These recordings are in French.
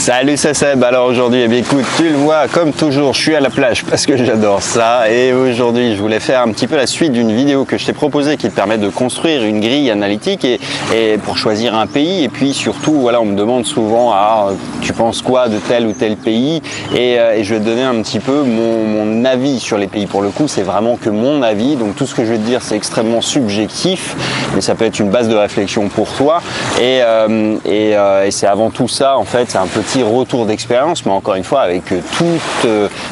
Salut, c'est Seb. Alors aujourd'hui, eh bien écoute, tu le vois, comme toujours, je suis à la plage parce que j'adore ça. Et aujourd'hui, je voulais faire un petit peu la suite d'une vidéo que je t'ai proposée qui te permet de construire une grille analytique et pour choisir un pays. Et puis surtout, voilà, on me demande souvent, tu penses quoi de tel ou tel pays, et je vais te donner un petit peu mon avis sur les pays. Pour le coup, c'est vraiment que mon avis. Donc tout ce que je vais te dire, c'est extrêmement subjectif, mais ça peut être une base de réflexion pour toi. Et c'est avant tout ça, en fait, c'est un petit retour d'expérience, mais encore une fois avec tout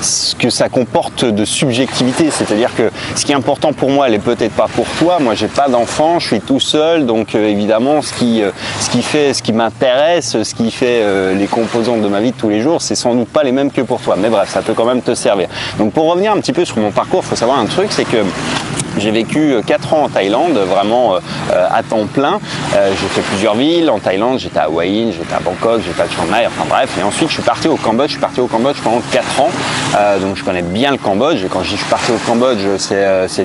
ce que ça comporte de subjectivité. C'est-à-dire que ce qui est important pour moi, elle est peut-être pas pour toi. Moi, j'ai pas d'enfant, je suis tout seul, donc évidemment, ce qui m'intéresse, ce qui fait les composantes de ma vie de tous les jours, c'est sans doute pas les mêmes que pour toi. Mais bref, ça peut quand même te servir. Donc, pour revenir un petit peu sur mon parcours, il faut savoir un truc, c'est que j'ai vécu 4 ans en Thaïlande, vraiment à temps plein. J'ai fait plusieurs villes en Thaïlande, j'étais à Hue Hin, j'étais à Bangkok, j'étais à Chiang Mai, enfin bref. Et ensuite, je suis parti au Cambodge. Je suis parti au Cambodge pendant 4 ans, donc je connais bien le Cambodge. Et quand je dis je suis parti au Cambodge,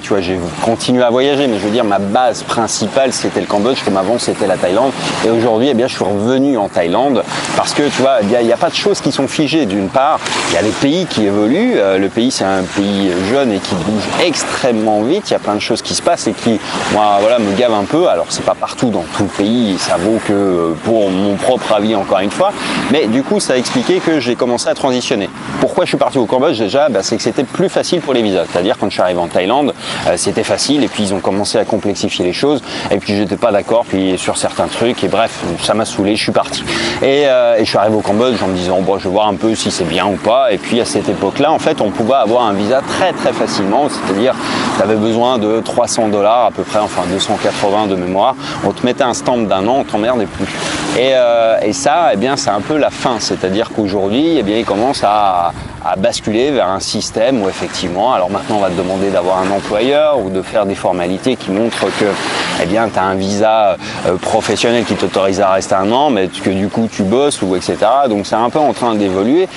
tu vois, j'ai continué à voyager, mais je veux dire, ma base principale, c'était le Cambodge, comme avant, c'était la Thaïlande. Et aujourd'hui, eh bien, je suis revenu en Thaïlande parce que, tu vois, il n'y a pas de choses qui sont figées. D'une part, il y a les pays qui évoluent. Le pays, c'est un pays jeune et qui bouge extrêmement vite. Il y a plein de choses qui se passent et qui, moi, voilà, me gavent un peu. Alors, c'est pas partout dans tout le pays, ça vaut que pour mon propre avis, encore une fois. Mais du coup, ça a expliqué que j'ai commencé à transitionner. Pourquoi je suis parti au Cambodge déjà? C'est que c'était plus facile pour les visas. C'est-à-dire, quand je suis arrivé en Thaïlande, c'était facile et puis ils ont commencé à complexifier les choses et puis j'étais pas d'accord puis sur certains trucs et bref, ça m'a saoulé, je suis parti. Et je suis arrivé au Cambodge en me disant, bon, je vais voir un peu si c'est bien ou pas. Et puis à cette époque-là, en fait, on pouvait avoir un visa très très facilement. C'est-à-dire, tu avais besoin de $300 à peu près, enfin 280 de mémoire. On te mettait un stamp d'un an, on t'emmerdait plus. Et ça, eh bien, c'est un peu la fin. C'est-à-dire qu'aujourd'hui, eh bien, il commence à basculer vers un système où effectivement, alors maintenant on va te demander d'avoir un employeur ou de faire des formalités qui montrent que, eh bien, tu as un visa professionnel qui t'autorise à rester un an, mais que du coup tu bosses ou etc. Donc c'est un peu en train d'évoluer.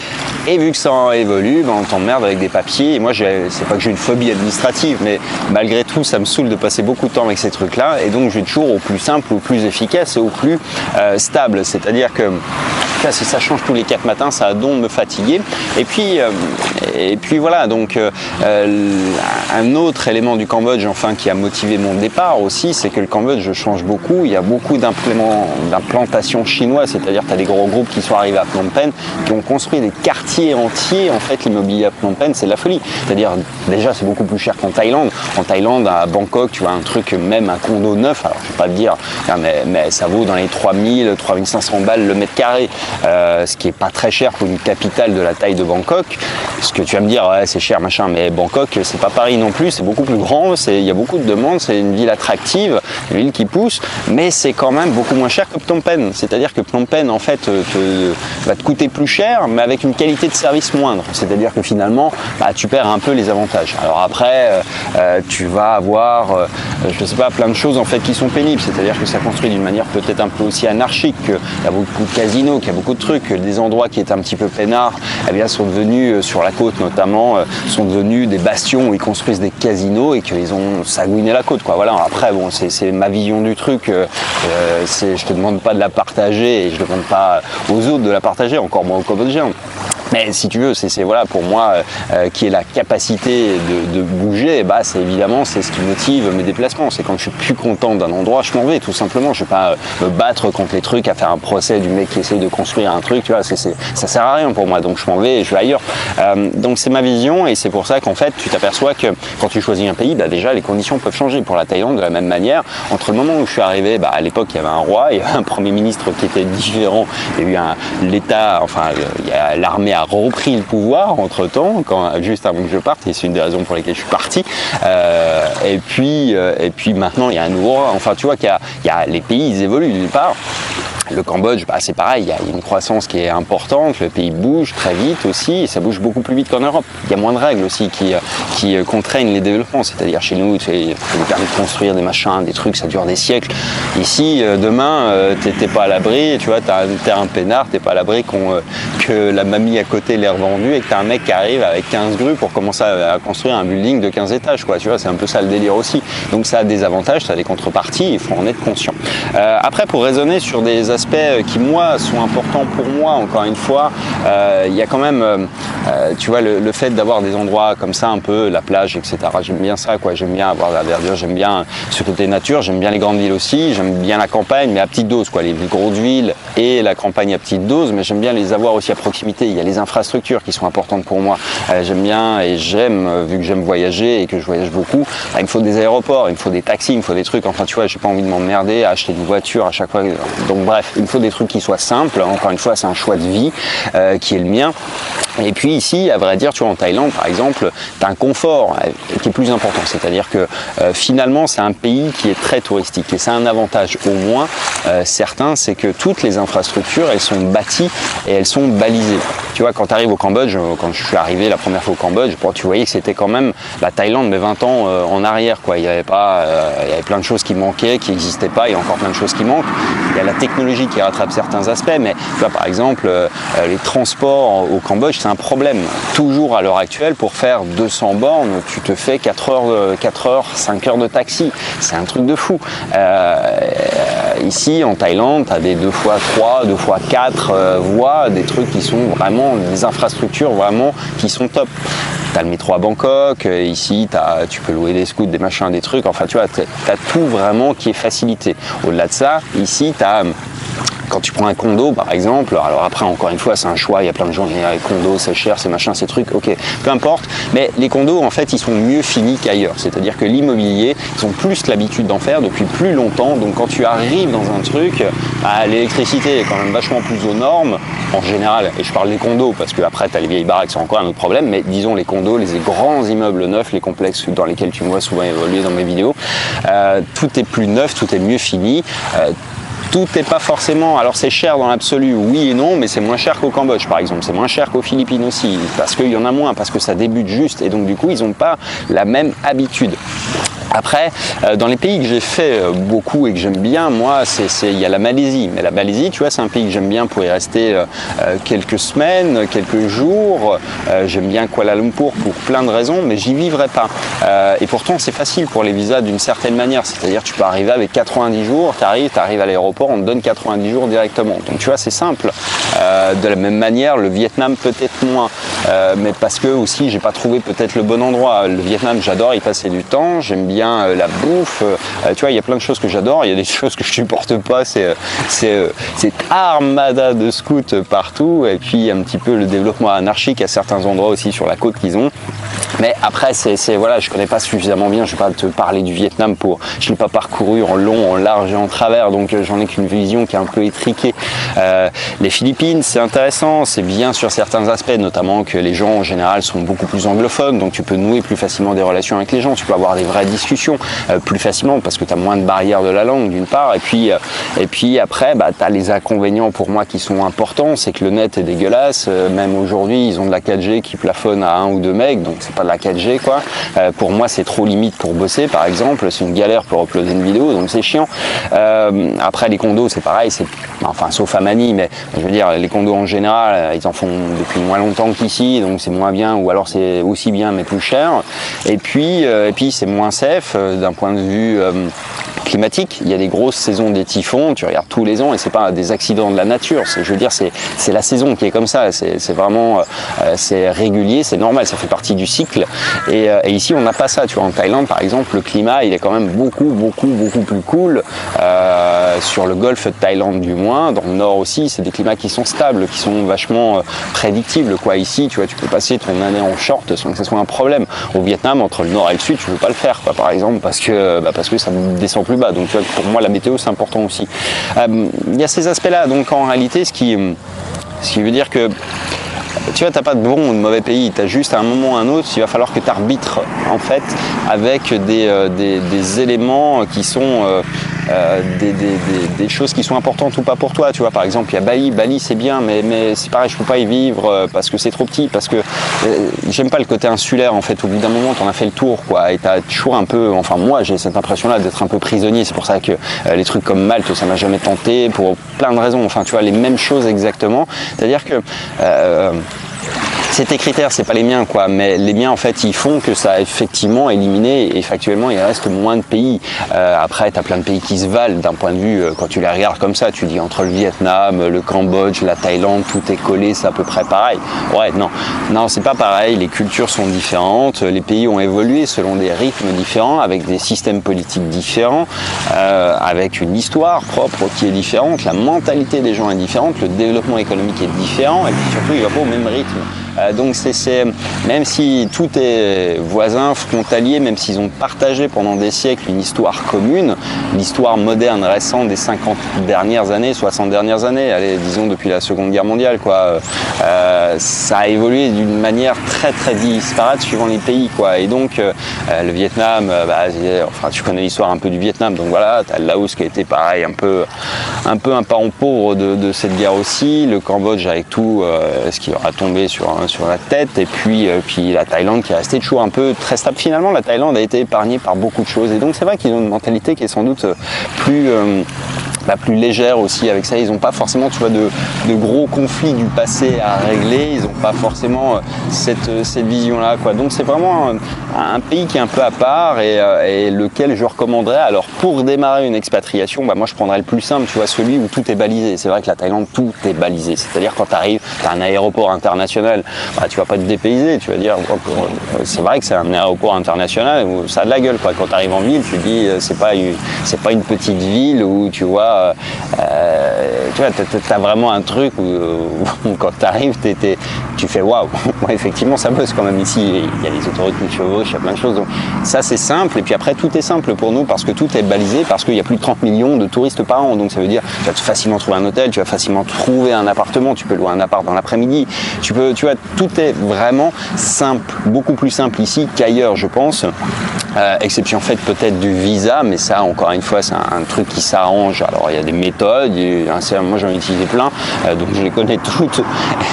Et vu que ça évolue, on t'emmerde avec des papiers. Et moi, c'est pas que j'ai une phobie administrative, mais malgré tout, ça me saoule de passer beaucoup de temps avec ces trucs-là. Et donc, je vais toujours au plus simple, au plus efficace et au plus stable. C'est-à-dire que si ça change tous les 4 matins, ça va donc me fatiguer. Et puis voilà, donc un autre élément du Cambodge, enfin, qui a motivé mon départ aussi, c'est que le Cambodge change beaucoup. Il y a beaucoup d'implantations chinoises, c'est-à-dire que tu as des gros groupes qui sont arrivés à Phnom Penh, qui ont construit des quartiers entiers. En fait, l'immobilier à Phnom Penh, c'est de la folie. C'est-à-dire, déjà, c'est beaucoup plus cher qu'en Thaïlande. En Thaïlande, à Bangkok, tu vois un truc, même un condo neuf, alors je vais pas te dire, mais ça vaut dans les 3000, 3500 balles le mètre carré. Ce qui est pas très cher pour une capitale de la taille de Bangkok. Ce que tu vas me dire, ouais, c'est cher, machin, mais Bangkok, c'est pas Paris non plus, c'est beaucoup plus grand, il y a beaucoup de demandes, c'est une ville attractive, une ville qui pousse, mais c'est quand même beaucoup moins cher que Phnom Penh. C'est-à-dire que Phnom Penh, en fait, va te coûter plus cher, mais avec une qualité de service moindre. C'est-à-dire que finalement, tu perds un peu les avantages. Alors après, tu vas avoir, je sais pas, plein de choses en fait qui sont pénibles. C'est-à-dire que ça construit d'une manière peut-être un peu aussi anarchique, qu'il y a beaucoup de casinos, qu'il y a beaucoup de trucs, des endroits qui étaient un petit peu peinards, eh bien, sont devenus, sur la côte notamment, sont devenus des bastions où ils construisent des casinos et qu'ils ont sagouiné la côte, quoi. Voilà. Après, bon, c'est ma vision du truc. Je te demande pas de la partager et je demande pas aux autres de la partager, encore moins aux Cambodgiens. Mais si tu veux, c'est voilà, pour moi, qui est la capacité de bouger, c'est évidemment ce qui motive mes déplacements. C'est quand je suis plus content d'un endroit, je m'en vais tout simplement. Je vais pas me battre contre les trucs, à faire un procès du mec qui essaye de construire un truc, tu vois, ça sert à rien pour moi. Donc je m'en vais et je vais ailleurs. Donc c'est ma vision et c'est pour ça qu'en fait, tu t'aperçois que quand tu choisis un pays, déjà les conditions peuvent changer. Pour la Thaïlande, de la même manière, entre le moment où je suis arrivé, à l'époque, il y avait un roi, il y avait un premier ministre qui était différent, il y a eu l'État, enfin, l'armée a repris le pouvoir entre temps, juste avant que je parte, et c'est une des raisons pour lesquelles je suis parti. Et puis maintenant il y a un nouveau roi. Enfin, tu vois les pays, ils évoluent d'une part. Le Cambodge, c'est pareil, il y a une croissance qui est importante, le pays bouge très vite aussi, et ça bouge beaucoup plus vite qu'en Europe. Il y a moins de règles aussi qui contraignent les développements, c'est-à-dire chez nous, tu fais des permis de construire des machins, des trucs, ça dure des siècles. Ici, demain, t'es pas à l'abri, tu vois, t'as un terrain peinard, t'es pas à l'abri que la mamie à côté l'ait revendu et que t'as un mec qui arrive avec 15 grues pour commencer à construire un building de 15 étages, quoi, tu vois, c'est un peu ça le délire aussi. Donc ça a des avantages, ça a des contreparties, il faut en être conscient. Après, pour raisonner sur des aspects qui moi sont importants pour moi. Encore une fois, il y a quand même, tu vois, le fait d'avoir des endroits comme ça, un peu la plage, etc. J'aime bien ça, quoi. J'aime bien avoir la verdure, j'aime bien ce côté nature, j'aime bien les grandes villes aussi, j'aime bien la campagne, mais à petite dose, quoi. Les grosses villes et la campagne à petite dose, mais j'aime bien les avoir aussi à proximité. Il y a les infrastructures qui sont importantes pour moi. J'aime bien et j'aime, vu que j'aime voyager et que je voyage beaucoup, il me faut des aéroports, il me faut des taxis, il me faut des trucs. Enfin, tu vois, j'ai pas envie de m'emmerder à acheter une voiture à chaque fois. Donc bref, il me faut des trucs qui soient simples. Encore une fois, c'est un choix de vie qui est le mien. Et puis ici, à vrai dire, tu vois, en Thaïlande, par exemple, tu as un confort qui est plus important. C'est-à-dire que finalement, c'est un pays qui est très touristique. Et c'est un avantage au moins certain, c'est que toutes les infrastructures, elles sont bâties et elles sont balisées. Tu vois, quand tu arrives au Cambodge, quand je suis arrivé la première fois au Cambodge, bon, tu voyais que c'était quand même la Thaïlande, mais 20 ans en arrière, quoi. Il y avait plein de choses qui manquaient, qui n'existaient pas. Il y a encore plein de choses qui manquent. Il y a la technologie qui rattrape certains aspects, mais tu vois, par exemple, les transports au Cambodge, c'est un problème. Toujours à l'heure actuelle, pour faire 200 bornes, tu te fais 4 heures, 5 heures de taxi. C'est un truc de fou. Ici, en Thaïlande, tu as des 2x3, 2x4 voies, des trucs qui sont vraiment, des infrastructures vraiment qui sont top. Tu as le métro à Bangkok, ici tu peux louer des scooters, des machins, des trucs, enfin tu vois, tu as tout vraiment qui est facilité. Au-delà de ça, ici, tu as... Quand tu prends un condo, par exemple, alors après, encore une fois, c'est un choix, il y a plein de gens qui disent les condos, c'est cher, c'est machin, ces trucs, ok, peu importe, mais les condos, en fait, ils sont mieux finis qu'ailleurs, c'est-à-dire que l'immobilier, ils ont plus l'habitude d'en faire depuis plus longtemps, donc quand tu arrives dans un truc, l'électricité est quand même vachement plus aux normes, en général, et je parle des condos, parce que après, tu as les vieilles baraques, c'est encore un autre problème, mais disons les condos, les grands immeubles neufs, les complexes dans lesquels tu me vois souvent évoluer dans mes vidéos, tout est plus neuf, tout est mieux fini, tout n'est pas forcément, alors c'est cher dans l'absolu, oui et non, mais c'est moins cher qu'au Cambodge par exemple, c'est moins cher qu'aux Philippines aussi, parce qu'il y en a moins, parce que ça débute juste, et donc du coup ils n'ont pas la même habitude. Après, dans les pays que j'ai fait beaucoup et que j'aime bien, moi, il y a la Malaisie. Mais la Malaisie, tu vois, c'est un pays que j'aime bien pour y rester quelques semaines, quelques jours. J'aime bien Kuala Lumpur pour plein de raisons, mais j'y vivrai pas. Et pourtant, c'est facile pour les visas d'une certaine manière. C'est-à-dire, tu peux arriver avec 90 jours, tu arrives à l'aéroport, on te donne 90 jours directement. Donc, tu vois, c'est simple. De la même manière, le Vietnam peut-être moins, mais parce que aussi, j'ai pas trouvé peut-être le bon endroit. Le Vietnam, j'adore y passer du temps. J'aime bien la bouffe, tu vois, il y a plein de choses que j'adore, il y a des choses que je supporte pas, c'est cette armada de scouts partout, et puis un petit peu le développement anarchique à certains endroits aussi sur la côte qu'ils ont. Mais après, voilà, je connais pas suffisamment bien, je vais pas te parler du Vietnam je l'ai pas parcouru en long, en large et en travers, donc j'en ai qu'une vision qui est un peu étriquée. Les Philippines, c'est intéressant, c'est bien sur certains aspects, notamment que les gens en général sont beaucoup plus anglophones, donc tu peux nouer plus facilement des relations avec les gens, tu peux avoir des vraies discussions plus facilement parce que tu as moins de barrières de la langue d'une part, et puis après, tu as les inconvénients pour moi qui sont importants, c'est que le net est dégueulasse, même aujourd'hui ils ont de la 4G qui plafonne à 1 ou 2 megs, donc c'est pas de la 4G quoi. Pour moi c'est trop limite pour bosser par exemple, c'est une galère pour uploader une vidéo, donc c'est chiant. Après les condos c'est pareil, enfin sauf à Manille, mais je veux dire les condos en général ils en font depuis moins longtemps qu'ici, donc c'est moins bien, ou alors c'est aussi bien mais plus cher, et puis c'est moins safe d'un point de vue climatique. Il y a des grosses saisons des typhons, tu regardes tous les ans, et c'est pas des accidents de la nature, je veux dire c'est la saison qui est comme ça, c'est vraiment c'est régulier, c'est normal, ça fait partie du cycle, et ici on n'a pas ça, tu vois. En Thaïlande par exemple, le climat il est quand même beaucoup plus cool, sur le golfe de Thaïlande du moins, dans le nord aussi, c'est des climats qui sont stables, qui sont vachement prédictibles quoi. Ici tu vois, tu peux passer ton année en short sans que ce soit un problème. Au Vietnam, entre le nord et le sud, tu peux pas le faire quoi, par exemple, parce que ça descend plus bas, donc tu vois, pour moi la météo c'est important aussi. Il y a ces aspects là, donc en réalité ce qui veut dire que tu vois, t'as pas de bon ou de mauvais pays, t'as juste à un moment ou à un autre, il va falloir que tu arbitres en fait avec des éléments qui sont des choses qui sont importantes ou pas pour toi, tu vois. Par exemple il y a Bali c'est bien, mais c'est pareil, je peux pas y vivre parce que c'est trop petit, parce que j'aime pas le côté insulaire en fait. Au bout d'un moment t'en as fait le tour quoi, et t'as toujours un peu, enfin moi j'ai cette impression là d'être un peu prisonnier, c'est pour ça que les trucs comme Malte ça m'a jamais tenté pour plein de raisons, enfin tu vois, les mêmes choses exactement, c'est à dire que tes critères, c'est pas les miens, quoi, mais les miens, en fait, ils font que ça a effectivement éliminé, et factuellement, il reste moins de pays. Après, tu as plein de pays qui se valent d'un point de vue, quand tu les regardes comme ça, tu dis entre le Vietnam, le Cambodge, la Thaïlande, tout est collé, c'est à peu près pareil. Ouais, non, c'est pas pareil, les cultures sont différentes, les pays ont évolué selon des rythmes différents, avec des systèmes politiques différents, avec une histoire propre qui est différente, la mentalité des gens est différente, le développement économique est différent, et puis surtout, il va pas au même rythme. Donc même si tout est voisin, frontalier, même s'ils ont partagé pendant des siècles une histoire commune, l'histoire moderne récente des 50 dernières années, 60 dernières années, allez, disons depuis la Seconde Guerre mondiale, quoi, ça a évolué d'une manière très très disparate suivant les pays, quoi. Et donc le Vietnam, enfin tu connais l'histoire un peu du Vietnam, donc voilà, t'as le Laos qui a été pareil, un peu un parent pauvre de cette guerre aussi, le Cambodge avec tout ce qui leur a tombé sur la tête, et puis la Thaïlande qui est restée toujours un peu très stable. Finalement, la Thaïlande a été épargnée par beaucoup de choses, et donc c'est vrai qu'ils ont une mentalité qui est sans doute plus légère aussi avec ça. Ils n'ont pas forcément, tu vois, de gros conflits du passé à régler, ils n'ont pas forcément cette vision-là, quoi. Donc c'est vraiment un pays qui est un peu à part, et lequel je recommanderais. Alors pour démarrer une expatriation, moi je prendrais le plus simple, tu vois, celui où tout est balisé. C'est vrai que la Thaïlande, tout est balisé. C'est-à-dire quand tu arrives, tu as un aéroport international, tu vas pas te dépayser, tu vas dire, c'est vrai que c'est un aéroport international où ça a de la gueule, quoi. Quand tu arrives en ville, tu dis, c'est pas une petite ville où tu vois, tu as vraiment un truc où quand tu arrives, tu fais waouh, effectivement ça buzz quand même ici, il y a les autoroutes qui chevauchent, il y a plein de choses, donc ça c'est simple. Et puis après tout est simple pour nous parce que tout est balisé, parce qu'il y a plus de 30 millions de touristes par an, donc ça veut dire tu vas facilement trouver un hôtel, tu vas facilement trouver un appartement, tu peux louer un appart dans l'après-midi, tu vois, tout est vraiment simple, beaucoup plus simple ici qu'ailleurs, je pense. Exception faite peut-être du visa, mais ça encore une fois c'est un truc qui s'arrange. Alors il y a des méthodes, moi j'en ai utilisé plein, donc je les connais toutes,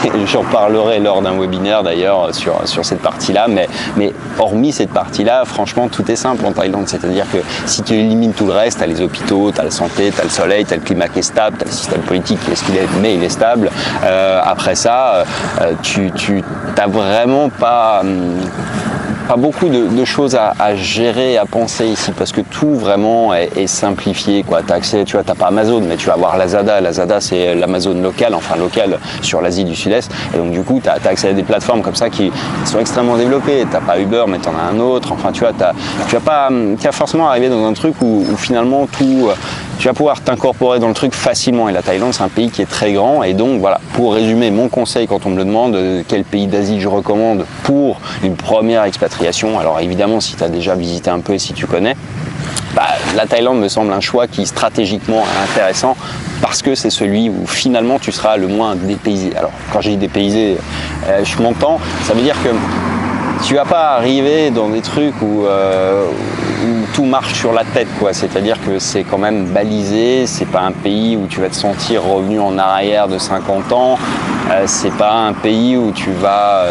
et j'en parlerai lors d'un webinaire d'ailleurs sur cette partie-là, mais hormis cette partie-là, franchement tout est simple en Thaïlande, c'est-à-dire que si tu élimines tout le reste, tu as les hôpitaux, tu as la santé, tu as le soleil, tu as le climat qui est stable, tu as le système politique qui est ce qu'il est, mais il est stable. Après ça, tu n'as vraiment pas beaucoup de choses à gérer, à penser ici, parce que tout vraiment est simplifié, quoi. T'as accès, tu vois, t'as pas Amazon, mais tu vas avoir Lazada. Lazada, c'est l'Amazon locale sur l'Asie du Sud-Est, et donc du coup, t'as accès à des plateformes comme ça qui sont extrêmement développées. T'as pas Uber, mais t'en as un autre. Enfin, tu vois, tu vas forcément arriver dans un truc où finalement tout, tu vas pouvoir t'incorporer dans le truc facilement. Et la Thaïlande, c'est un pays qui est très grand, et donc voilà. Pour résumer, mon conseil quand on me le demande, quel pays d'Asie je recommande pour une première expatriation. Alors évidemment, si tu as déjà visité un peu et si tu connais, la Thaïlande me semble un choix qui stratégiquement est intéressant, parce que c'est celui où finalement tu seras le moins dépaysé. Alors quand j'ai dit dépaysé, je m'entends, ça veut dire que tu vas pas arriver dans des trucs où tout marche sur la tête, quoi. C'est-à-dire que c'est quand même balisé, c'est pas un pays où tu vas te sentir revenu en arrière de 50 ans, c'est pas un pays où tu vas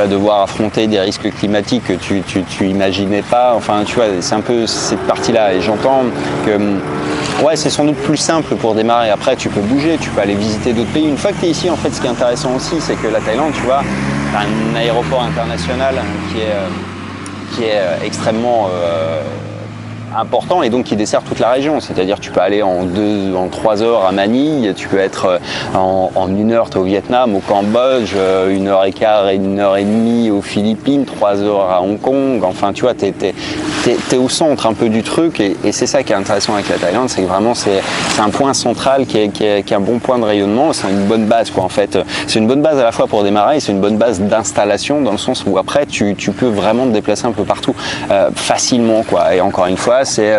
devoir affronter des risques climatiques que tu imaginais pas. Enfin, tu vois, c'est un peu cette partie-là, et j'entends que ouais, c'est sans doute plus simple pour démarrer. Après, tu peux bouger, tu peux aller visiter d'autres pays. Une fois que tu es ici, en fait, ce qui est intéressant aussi, c'est que la Thaïlande, tu vois, t'as un aéroport international qui est extrêmement important, et donc qui dessert toute la région. C'est-à-dire tu peux aller en 3 heures à Manille, tu peux être en 1 heure au Vietnam, au Cambodge, 1h15 et 1h30 aux Philippines, 3 heures à Hong Kong. Enfin, tu vois, t'es au centre un peu du truc, et c'est ça qui est intéressant avec la Thaïlande, c'est que vraiment c'est un point central qui est un bon point de rayonnement. C'est une bonne base, quoi, en fait. C'est une bonne base à la fois pour démarrer, et c'est une bonne base d'installation, dans le sens où après tu peux vraiment te déplacer un peu partout facilement, quoi. Et encore une fois, c'est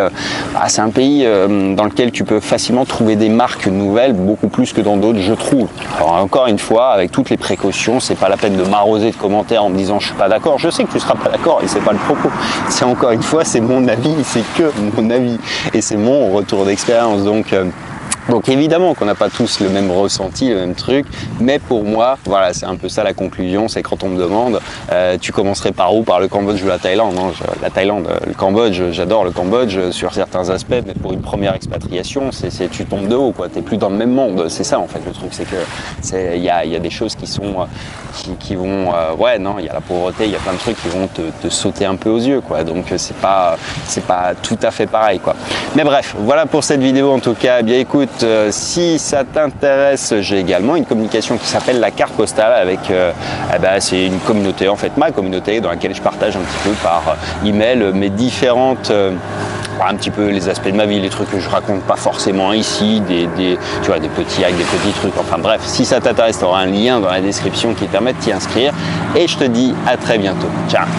un pays dans lequel tu peux facilement trouver des marques nouvelles, beaucoup plus que dans d'autres, je trouve. Alors encore une fois, avec toutes les précautions, c'est pas la peine de m'arroser de commentaires en me disant je suis pas d'accord. Je sais que tu seras pas d'accord, et c'est pas le propos. C'est encore une fois, c'est mon avis, c'est que mon avis, et c'est mon retour d'expérience. Donc Donc évidemment qu'on n'a pas tous le même ressenti, le même truc, mais pour moi, voilà, c'est un peu ça la conclusion, c'est quand on me demande tu commencerais par où? Par le Cambodge ou la Thaïlande? Non, la Thaïlande, le Cambodge, j'adore le Cambodge sur certains aspects, mais pour une première expatriation, tu tombes de haut, quoi. T'es plus dans le même monde. C'est ça en fait le truc, c'est que il y a des choses qui sont qui vont ouais, non, il y a la pauvreté, il y a plein de trucs qui vont te sauter un peu aux yeux, quoi. Donc c'est pas tout à fait pareil, quoi. Mais bref, voilà pour cette vidéo en tout cas. Eh bien écoute, si ça t'intéresse, j'ai également une communication qui s'appelle la carte postale avec c'est une communauté, en fait ma communauté, dans laquelle je partage un petit peu par email mes différentes un petit peu les aspects de ma vie, les trucs que je raconte pas forcément ici, tu vois, des petits hacks, des petits trucs, enfin bref, si ça t'intéresse, tu auras un lien dans la description qui te permet de t'y inscrire et je te dis à très bientôt. Ciao.